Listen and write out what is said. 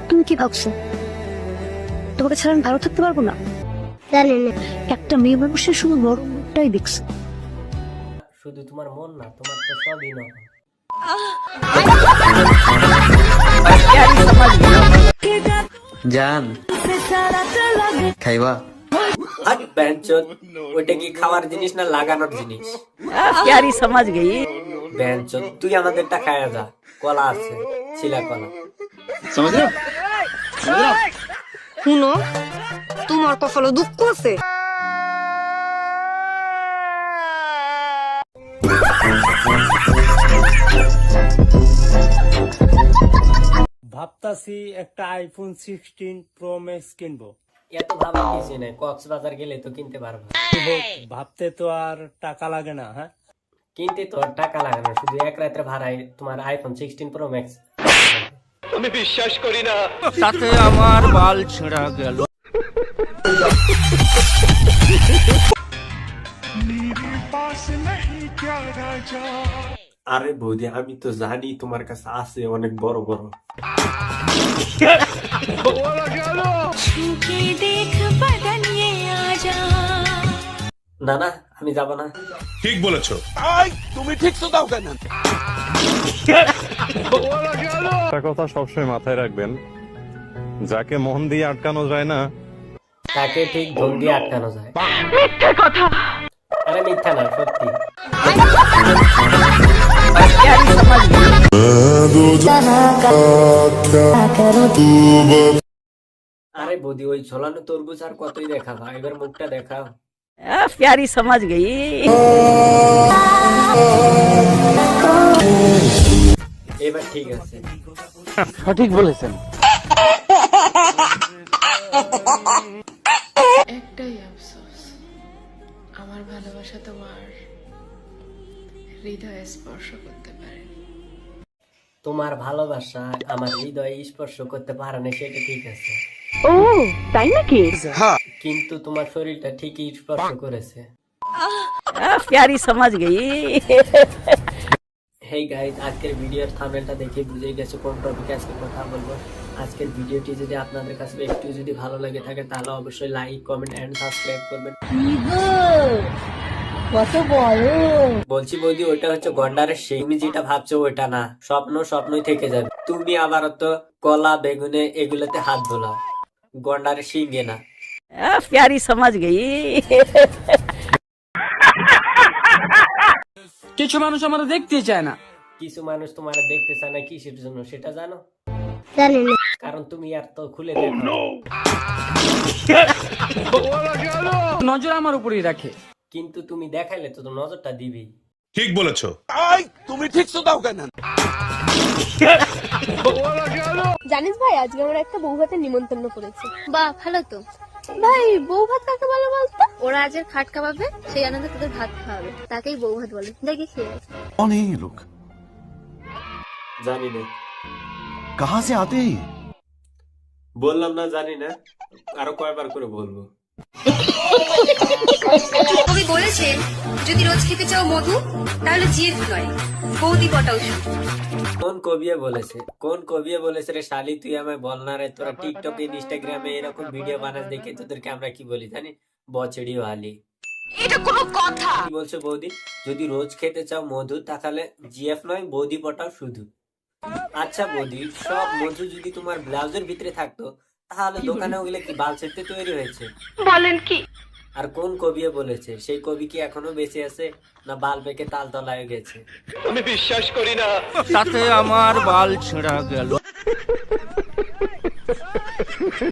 তুমি কি ভাবছো তোমাকে ছাড়া আমি ভালো থাকতে পারবো না? জানি না। একটা মেয়ে মানুষের শুধু বড় মুখটাই দেখছে। শুধু তোমার মন না, তোমার তো সবই না। জান খাইবা? আর বেঞ্চন, ওইটা কি খাওয়ার জিনিস না লাগানোর জিনিস? प्यारी समझ गई। বেঞ্চন, তুই আমাদেরটা খায়া যা, কলা আছে, ছিলা কলা। শুনো, তোমার কপালে দুঃখ আছে। ভাবতাছি একটা আইফোন 16 প্রো ম্যাক্স কিনবো। এত ভাবার কিছু নেই, কক্সবাজার গেলে তো কিনতে পারবো। ভাবতে তো আর টাকা লাগে না। হ্যাঁ, কিনতে তো আর টাকা লাগে না, শুধু এক রাতের ভাড়ায় তোমার আইফোন 16 প্রো ম্যাক্স। তাতে আমার বাল ছেঁড়া গেল। আরে বৌদি, আমি তো জানি তোমার কাছে আছে অনেক বড় বড়। না না, আমি যাব না। ঠিক বলেছো। একটা কথা সবসময় মাথায় রাখবেন, যাকে মন দিয়ে আটকানো যায় না তাকে ঠিক ধন দিয়ে আটকানো যায়। মিথ্যা কথা। আরে মিথ্যা না, সত্যি। আরে বৌদি, ওই ঝোলানো তরমুজ আর কতই দেখাবো, এবার মুখটা দেখাও। प्यारी समझ गई। এবার ঠিক আছে। সঠিক বলেছেন। একটাই আফসোস, আমার ভালোবাসা তোমার হৃদয়ে স্পর্শ করতে পারেনি। তোমার ভালোবাসা আমার হৃদয়ে স্পর্শ করতে পারে না, সেটা ঠিক আছে, ओ ताई नाকি? কিন্তু তোমার শরীরটা ঠিকই স্পর্শ করেছে। प्यारी समझ गई। হেই গাইস, আজকের ভিডিওর থাম্বনেলটা দেখে বুঝে গেছো কোন টপিকে আজকে কথা বলবো। আজকের ভিডিওটি যদি আপনাদের কাছে একটু যদি ভালো লাগে থাকে তাহলে অবশ্যই লাইক, কমেন্ট এন্ড সাবস্ক্রাইব করবেন। বলছি বৌদি, ওইটা হচ্ছে গন্ডারের শিং। তুমি যেটা ভাবছো ওইটা না, স্বপ্নই থেকে যাবে। তুমি আবার তো কলা বেগুনে এগুলোতে হাত বোলাও, গন্ডারের শিঙে না। प्यारी समझ गई। কিছু মানুষ আমাদের দেখতে চায় না। কিছু মানুষ তোমার দেখতে চায় না, কিসের জন্য সেটা জানো? জানি না। কারণ তুমি আর তো খুলে দেখো। নজর আমার উপরেই রাখে। কিন্তু তুমি দেখাইলে তো নজরটা দিবি। ঠিক বলেছো। জানিস ভাই, আজকে আমরা একটা বউ ভাতের নিমন্ত্রণ করেছি। বাহ, ভালো তো। ভাই, বউ ভাত কাকে বলে বলতো? ওরা আজ খাট খাওয়াবে, সেই আনন্দে তোদের ভাত খাওয়াবে, তাকেই বউ ভাত বলে। দেখি খেয়ে আয়। कौन है ये लोग? জানি না। कहाँ से आते हैं? বললাম না জানি না, আরো কয়বার করে বলবো। কবি বলেছেন, যদি রোজ খেতে চাও মধু, তাহলে জিএফ নয়, বৌদি পটাও শুধু। কোন কবিয়ে বলেছে রে শালি? তুই আমায় বল না রে। তোরা টিকটকে ইনস্টাগ্রামে এরকম ভিডিও বানাস দেখে তোদেরকে আমরা কি বলি জানি? বচড়ি ওয়ালি। এটা কোনো কথা? কি বলছো বৌদি? যদি রোজ খেতে চাও মধু, তাহলে জিএফ নয়, বৌদি পটাও শুধু। আচ্ছা বৌদি, সব মধু যদি তোমার ব্লাউজের ভিতরে থাকতো তাহলে দোকানে ওগুলো কি বাল ছেড়তে তৈরি হয়েছে? বলেন কি? আর কোন কবিয়ে বলেছে? সেই কবি কি এখনো বেঁচে আছে না বাল পেকে তাল তলায় গেছে? তাতে আমার বাল ছেঁড়া গেল।